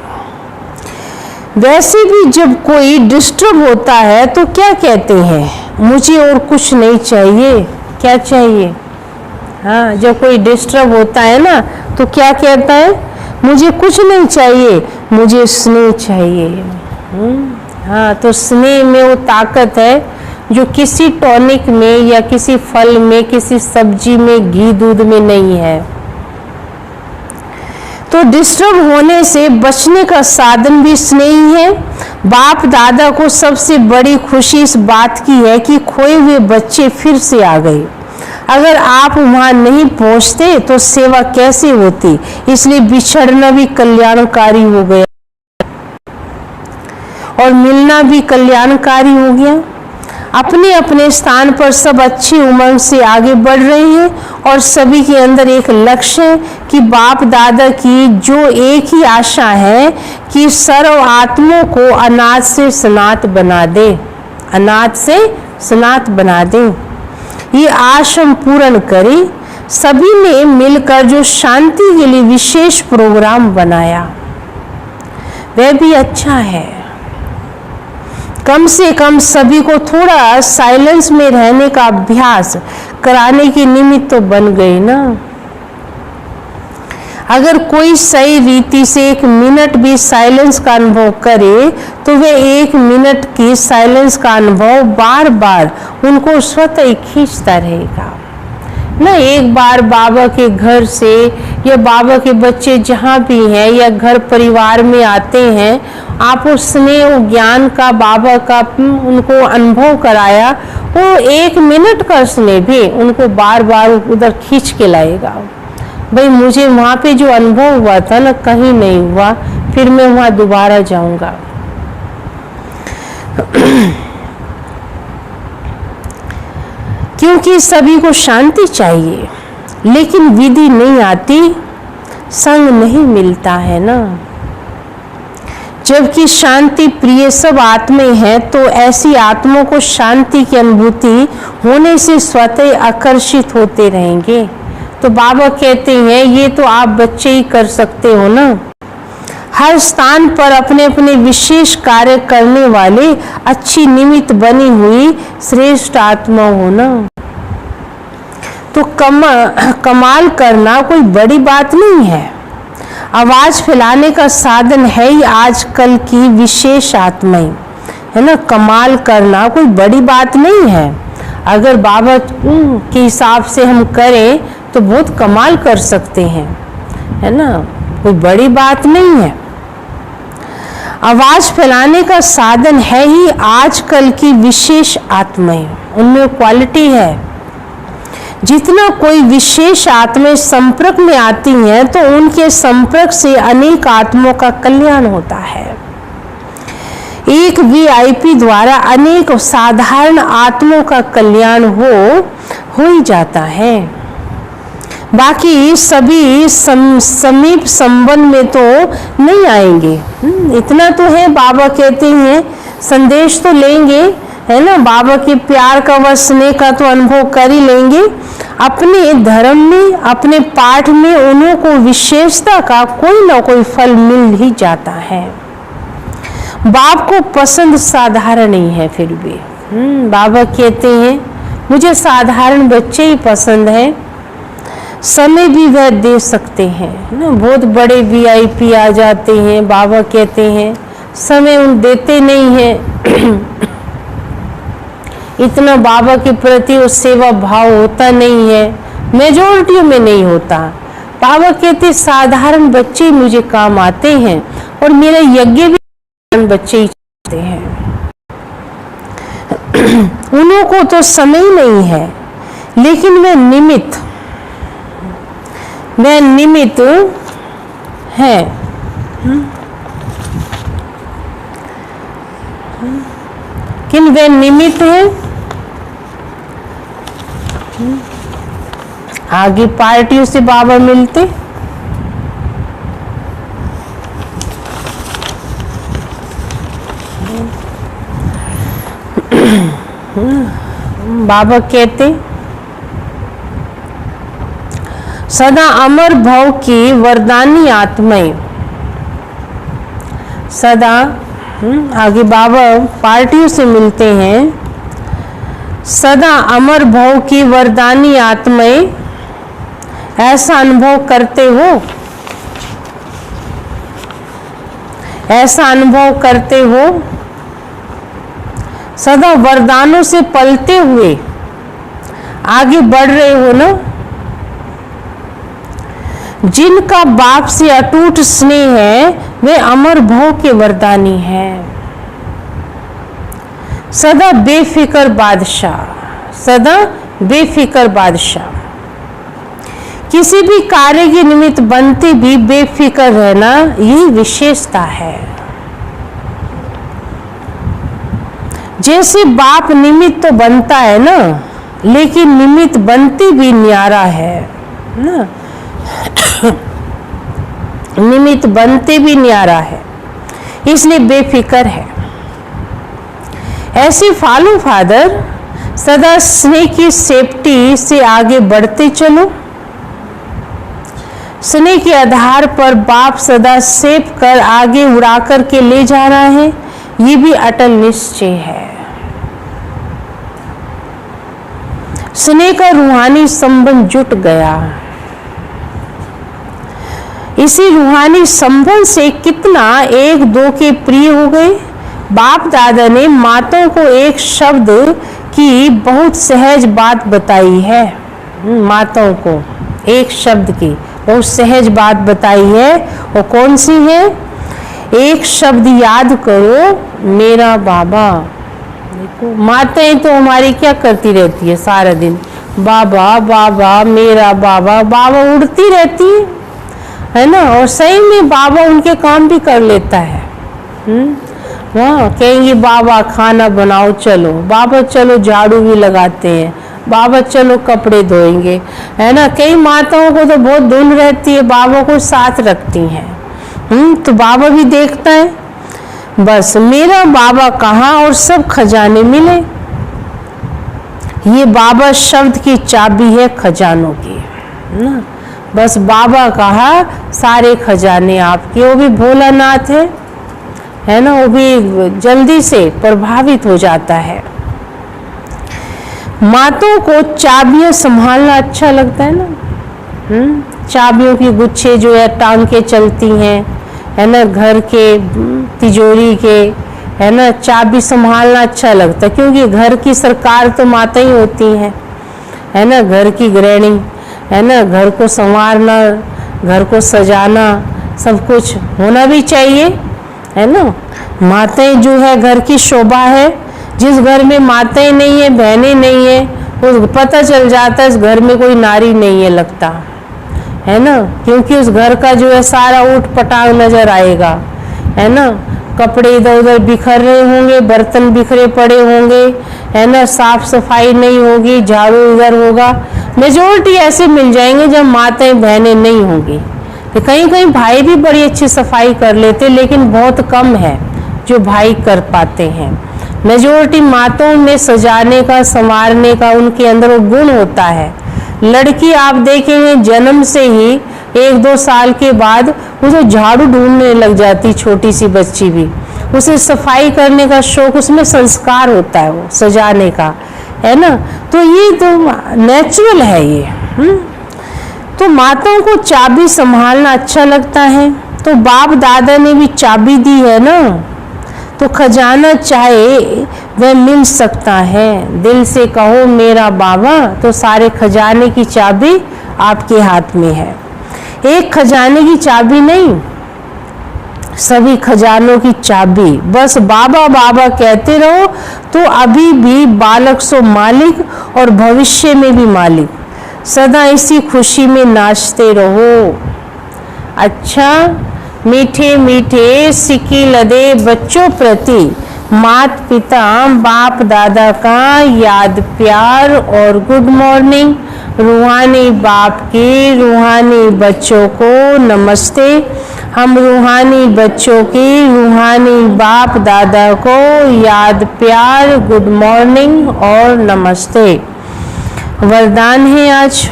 वैसे भी जब कोई डिस्टर्ब होता है तो क्या कहते हैं, मुझे और कुछ नहीं चाहिए। क्या चाहिए? हाँ, जब कोई डिस्टर्ब होता है ना तो क्या कहता है, मुझे कुछ नहीं चाहिए, मुझे स्नेह चाहिए। हाँ, तो स्नेह में वो ताकत है जो किसी टॉनिक में या किसी फल में, किसी सब्जी में, घी दूध में नहीं है। तो डिस्टर्ब होने से बचने का साधन भी स्नेह है। बाप दादा को सबसे बड़ी खुशी इस बात की है कि खोए हुए बच्चे फिर से आ गए। अगर आप वहां नहीं पहुंचते तो सेवा कैसे होती, इसलिए बिछड़ना भी कल्याणकारी हो गया और मिलना भी कल्याणकारी हो गया। अपने अपने स्थान पर सब अच्छी उमंग से आगे बढ़ रहे हैं और सभी के अंदर एक लक्ष्य है कि बाप दादा की जो एक ही आशा है कि सर्व आत्मों को अनाथ से सनात बना दे, अनाथ से सनात बना दे। ये आशा हम पूर्ण करें। सभी ने मिलकर जो शांति के लिए विशेष प्रोग्राम बनाया वह भी अच्छा है। कम से कम सभी को थोड़ा साइलेंस में रहने का अभ्यास कराने की निमित्त तो बन गई ना। अगर कोई सही रीति से 1 मिनट भी साइलेंस का अनुभव करे तो वे 1 मिनट की साइलेंस का अनुभव बार बार उनको स्वतः ही खींचता रहेगा ना। एक बार बाबा के घर से या बाबा के बच्चे जहाँ भी हैं या घर परिवार में आते हैं, आप उस स्नेह ज्ञान का बाबा का उनको अनुभव कराया, वो 1 मिनट का स्नेह भी उनको बार बार उधर खींच के लाएगा। भाई मुझे वहाँ पे जो अनुभव हुआ था ना, कहीं नहीं हुआ, फिर मैं वहाँ दोबारा जाऊंगा। क्योंकि सभी को शांति चाहिए, लेकिन विधि नहीं आती, संग नहीं मिलता है ना। जबकि शांति प्रिय सब आत्माएं हैं, तो ऐसी आत्माओं को शांति की अनुभूति होने से स्वतः आकर्षित होते रहेंगे। तो बाबा कहते हैं ये तो आप बच्चे ही कर सकते हो ना। हर स्थान पर अपने अपने विशेष कार्य करने वाले अच्छी निमित्त बनी हुई श्रेष्ठ आत्मा हो ना। तो कमाल करना कोई बड़ी बात नहीं है। आवाज फैलाने का साधन है ही आजकल की विशेष आत्माएं, है ना। कमाल करना कोई बड़ी बात नहीं है। अगर बाबा के हिसाब से हम करें तो बहुत कमाल कर सकते हैं, है ना, कोई बड़ी बात नहीं है। आवाज फैलाने का साधन है ही आजकल की विशेष आत्माएं, उनमें क्वालिटी है। जितना कोई विशेष आत्माएं संपर्क में आती हैं तो उनके संपर्क से अनेक आत्माओं का कल्याण होता है। एक वीआईपी द्वारा अनेक साधारण आत्माओं का कल्याण हो ही जाता है। बाकी सभी समीप संबंध में तो नहीं आएंगे। इतना तो है, बाबा कहते हैं संदेश तो लेंगे, है ना, बाबा के प्यार का व स्नेह का तो अनुभव कर ही लेंगे। अपने धर्म में, अपने पाठ में उन्हों को विशेषता का कोई ना कोई फल मिल ही जाता है। बाप को पसंद साधारण ही है। फिर भी बाबा कहते हैं मुझे साधारण बच्चे ही पसंद है। समय भी वह दे सकते हैं ना। बहुत बड़े वीआईपी आ जाते हैं, बाबा कहते हैं समय उन देते नहीं है। इतना बाबा के प्रति उस सेवा भाव होता नहीं है, मेजॉरिटी में नहीं होता। बाबा कहते साधारण बच्चे मुझे काम आते हैं और मेरा यज्ञ भी बच्चे ही चाहते हैं। उन्हों को तो समय नहीं है, लेकिन वे निमित्त है। किन वे निमित्त हैं। आगे पार्टियों से बाबा मिलते, बाबा कहते सदा अमर भव की वरदानी आत्माएं, सदा आगे बाबा पार्टियों से मिलते हैं। सदा अमर भव की वरदानी आत्माएं, ऐसा अनुभव करते हो, ऐसा अनुभव करते हो, सदा वरदानों से पलते हुए आगे बढ़ रहे हो ना। जिनका बाप से अटूट स्नेह है वे अमर भव के वरदानी हैं। सदा बेफिक्र बादशाह, सदा बेफिक्र बादशाह, किसी भी कार्य के निमित्त बनते भी बेफिक्र रहना, यही विशेषता है। जैसे बाप निमित्त तो बनता है ना, लेकिन निमित्त बनती भी न्यारा है ना, निमित्त बनते भी न्यारा है, इसलिए बेफिक्र है। ऐसे फॉलो फादर सदा स्नेह की सेफ्टी से आगे बढ़ते चलो। स्नेह के आधार पर बाप सदा सेफ कर आगे उड़ा कर के ले जा रहा है, ये भी अटल निश्चय है। स्नेह का रूहानी संबंध जुट गया। इसी रूहानी संबंध से कितना एक दो के प्रिय हो गए। बाप दादा ने माताओं को एक शब्द की बहुत सहज बात बताई है, माताओं को एक शब्द की बहुत सहज बात बताई है। वो कौन सी है? एक शब्द याद करो, मेरा बाबा। देखो माताएं तो हमारी क्या करती रहती है सारा दिन, बाबा बाबा मेरा बाबा, बाबा उड़ती रहती है ना। और सही में बाबा उनके काम भी कर लेता है। हाँ, कहेंगे बाबा खाना बनाओ, चलो बाबा, चलो झाड़ू भी लगाते हैं, बाबा चलो कपड़े धोएंगे, है ना। कई माताओं को तो बहुत धुन रहती है, बाबा को साथ रखती हैं। तो बाबा भी देखता है, बस मेरा बाबा कहाँ और सब खजाने मिले। ये बाबा शब्द की चाबी है खजानों की ना। बस बाबा कहा सारे खजाने आपके। वो भी भोलानाथ है ना, वो भी जल्दी से प्रभावित हो जाता है। माताओं को चाबियां संभालना अच्छा लगता है ना। चाबियों की गुच्छे जो है टांग के चलती हैं, है ना, घर के तिजोरी के, है ना, चाबी संभालना अच्छा लगता है, क्योंकि घर की सरकार तो माता ही होती हैं, है ना। घर की गृहिणी, है ना, घर को संवारना, घर को सजाना, सब कुछ होना भी चाहिए, है ना। माताएं जो है घर की शोभा है। जिस घर में माताएं नहीं है, बहनें नहीं है, वो पता चल जाता है इस घर में कोई नारी नहीं है, लगता है ना। क्योंकि उस घर का जो है सारा ऊट पटांग नजर आएगा, है ना। कपड़े इधर उधर बिखर रहे होंगे, बर्तन बिखरे पड़े होंगे, है ना, साफ सफाई नहीं होगी, झाड़ू इधर होगा। मेजोरिटी ऐसे मिल जाएंगे जब माताएं बहनें नहीं होंगी। तो कहीं कहीं भाई भी बड़ी अच्छी सफाई कर लेते, लेकिन बहुत कम है जो भाई कर पाते हैं। मेजोरिटी माताओं में सजाने का, संवारने का उनके अंदर वो गुण होता है। लड़की आप देखेंगे जन्म से ही 1-2 साल के बाद उसे झाड़ू ढूंढने लग जाती, छोटी सी बच्ची भी, उसे सफाई करने का शौक, उसमें संस्कार होता है वो सजाने का, है ना। तो ये तो नेचुरल है ये। तो माताओं को चाबी संभालना अच्छा लगता है, तो बाप दादा ने भी चाबी दी है ना। तो खजाना चाहे वह मिल सकता है। दिल से कहो मेरा बाबा, तो सारे खजाने की चाबी आपके हाथ में है। एक खजाने की चाबी नहीं, सभी खजानों की चाबी। बस बाबा बाबा कहते रहो तो अभी भी बालक सो मालिक और भविष्य में भी मालिक। सदा इसी खुशी में नाचते रहो। अच्छा, मीठे मीठे सिक्की लदे बच्चों प्रति मात पिता बाप दादा का याद प्यार और गुड मॉर्निंग। रूहानी बाप के रूहानी बच्चों को नमस्ते। हम रूहानी बच्चों की रूहानी बाप दादा को याद प्यार, गुड मॉर्निंग और नमस्ते। वरदान है आज।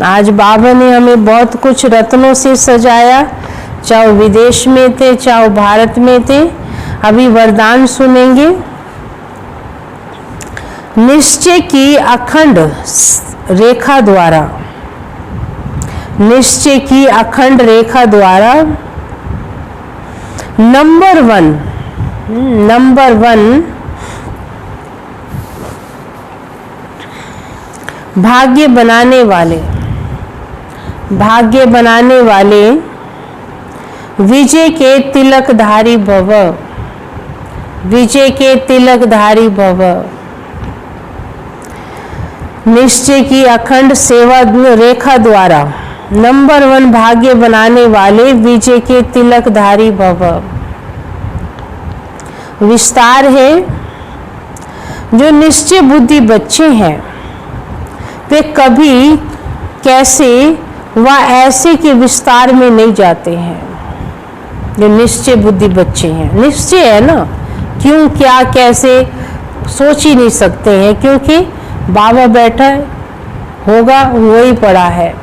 आज बाबा ने हमें बहुत कुछ रत्नों से सजाया, चाहे विदेश में थे चाहे भारत में थे। अभी वरदान सुनेंगे। निश्चय की अखंड रेखा द्वारा, निश्चय की अखंड रेखा द्वारा नंबर वन भाग्य बनाने वाले विजय के तिलकधारी भव, विजय के तिलकधारी भव। निश्चय की अखंड सेवा रेखा द्वारा नंबर 1 भाग्य बनाने वाले विजय के तिलकधारी भव। विस्तार है, जो निश्चय बुद्धि बच्चे हैं वे कभी कैसे व ऐसे के विस्तार में नहीं जाते हैं। जो निश्चय बुद्धि बच्चे हैं, निश्चय है ना, क्यों क्या कैसे सोच ही नहीं सकते हैं, क्योंकि बाबा बैठा है, होगा वही पड़ा है।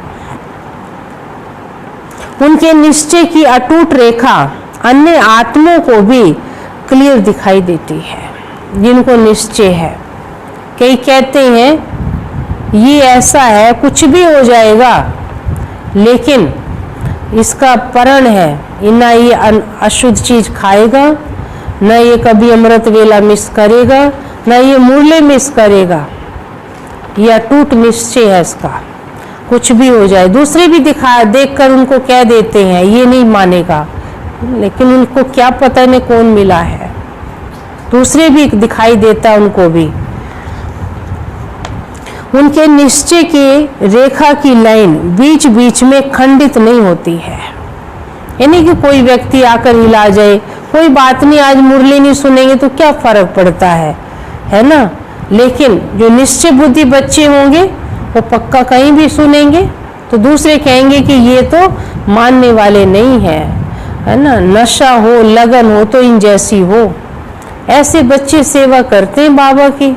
उनके निश्चय की अटूट रेखा अन्य आत्माओं को भी क्लियर दिखाई देती है, जिनको निश्चय है। कई कहते हैं ये ऐसा है, कुछ भी हो जाएगा, लेकिन इसका परण है, ना ये अशुद्ध चीज खाएगा, ना ये कभी अमृत वेला मिस करेगा, ना ये मुरली मिस करेगा। ये अटूट निश्चय है इसका, कुछ भी हो जाए। दूसरे भी देखकर उनको कह देते हैं ये नहीं मानेगा, लेकिन उनको क्या पता नहीं कौन मिला है, दूसरे भी दिखाई देता उनको भी। उनके निश्चय की रेखा की लाइन बीच बीच में खंडित नहीं होती है, यानी कि कोई व्यक्ति आकर हिला जाए, कोई बात नहीं, आज मुरली नहीं सुनेंगे तो क्या फर्क पड़ता है ना। लेकिन जो निश्चय बुद्धि बच्चे होंगे वो पक्का कहीं भी सुनेंगे तो दूसरे कहेंगे कि ये तो मानने वाले नहीं है ना। नशा हो, लगन हो तो इन जैसी हो। ऐसे बच्चे सेवा करते हैं बाबा की।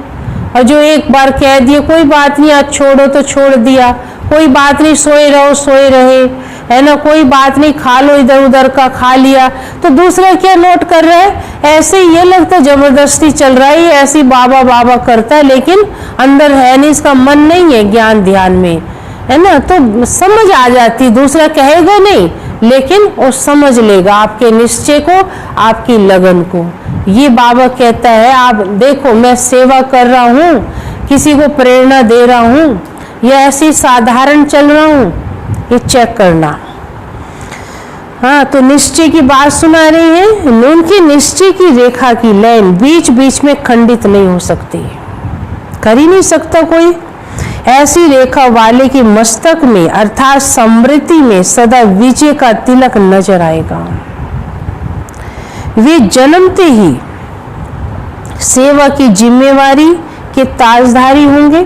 और जो एक बार कह दिए कोई बात नहीं आज छोड़ो तो छोड़ दिया, कोई बात नहीं सोए रहो सोए रहे, है ना, कोई बात नहीं खा लो इधर उधर का खा लिया, तो दूसरा क्या नोट कर रहा है, ऐसे ये लगता है जबरदस्ती चल रहा है, ऐसी बाबा बाबा करता है, लेकिन अंदर है नहीं, इसका मन नहीं है ज्ञान ध्यान में, है ना। तो समझ आ जाती, दूसरा कहेगा नहीं लेकिन वो समझ लेगा आपके निश्चय को, आपकी लगन को। ये बाबा कहता है आप देखो मैं सेवा कर रहा हूँ, किसी को प्रेरणा दे रहा हूँ या ऐसी साधारण चल रहा हूँ, ये चेक करना। हाँ, तो निश्चय की बात सुना रही है। उनकी निश्चय की रेखा की लाइन बीच बीच में खंडित नहीं हो सकती, कर ही नहीं सकता कोई। ऐसी रेखा वाले के मस्तक में अर्थात समृद्धि में सदा विजय का तिलक नजर आएगा। वे जन्मते ही सेवा की जिम्मेवारी के ताजधारी होंगे,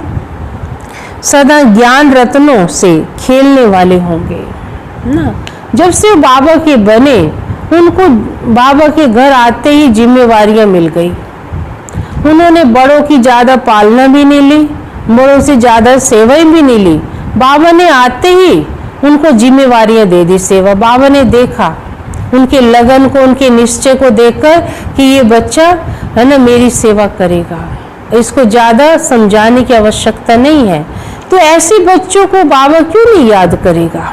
सदा ज्ञान रत्नों से खेलने वाले होंगे ना। जब से बाबा के बने, उनको बाबा के घर आते ही जिम्मेवारियां मिल गई। उन्होंने बड़ों की ज्यादा पालना भी नहीं ली, बड़ों से ज्यादा सेवा भी नहीं ली। बाबा ने आते ही उनको जिम्मेवारियां दे दी सेवा। बाबा ने देखा उनके लगन को, उनके निश्चय को देखकर कि ये बच्चा है ना मेरी सेवा करेगा, इसको ज्यादा समझाने की आवश्यकता नहीं है। तो ऐसे बच्चों को बाबा क्यों नहीं याद करेगा।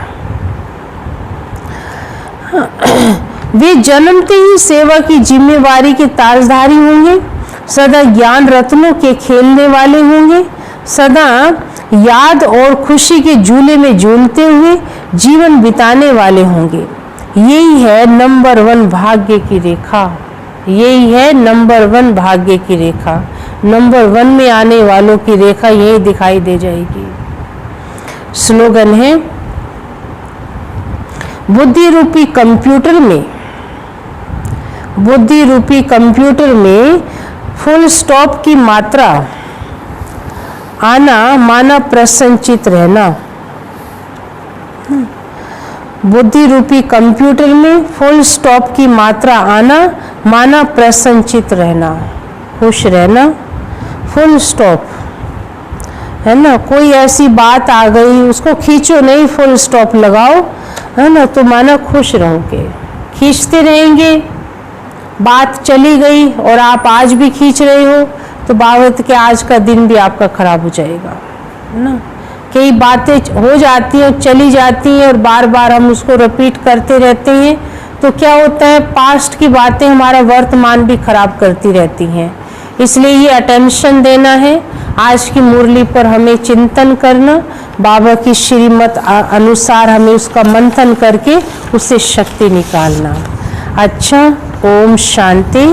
वे जन्मते ही सेवा की जिम्मेवारी के ताजधारी होंगे, सदा ज्ञान रत्नों के खेलने वाले होंगे, सदा याद और खुशी के झूले में झूलते हुए जीवन बिताने वाले होंगे। यही है नंबर 1 भाग्य की रेखा, यही है नंबर 1 भाग्य की रेखा। नंबर 1 में आने वालों की रेखा यही दिखाई दे जाएगी। स्लोगन है, बुद्धि रूपी कंप्यूटर में, बुद्धि रूपी कंप्यूटर में फुल स्टॉप की मात्रा आना माना प्रसन्नचित रहना। बुद्धि रूपी कंप्यूटर में फुल स्टॉप की मात्रा आना माना प्रसन्नचित रहना, खुश रहना। फुल स्टॉप है ना। कोई ऐसी बात आ गई, उसको खींचो नहीं, फुल स्टॉप लगाओ, है ना, तो माना खुश रहोगे। खींचते रहेंगे, बात चली गई और आप आज भी खींच रहे हो, तो बावत के आज का दिन भी आपका खराब हो जाएगा, है ना। कई बातें हो जाती हैं, चली जाती हैं और बार बार हम उसको रिपीट करते रहते हैं, तो क्या होता है, पास्ट की बातें हमारा वर्तमान भी खराब करती रहती हैं। इसलिए ये अटेंशन देना है, आज की मुरली पर हमें चिंतन करना, बाबा की श्रीमत अनुसार हमें उसका मंथन करके उससे शक्ति निकालना। अच्छा, ओम शांति।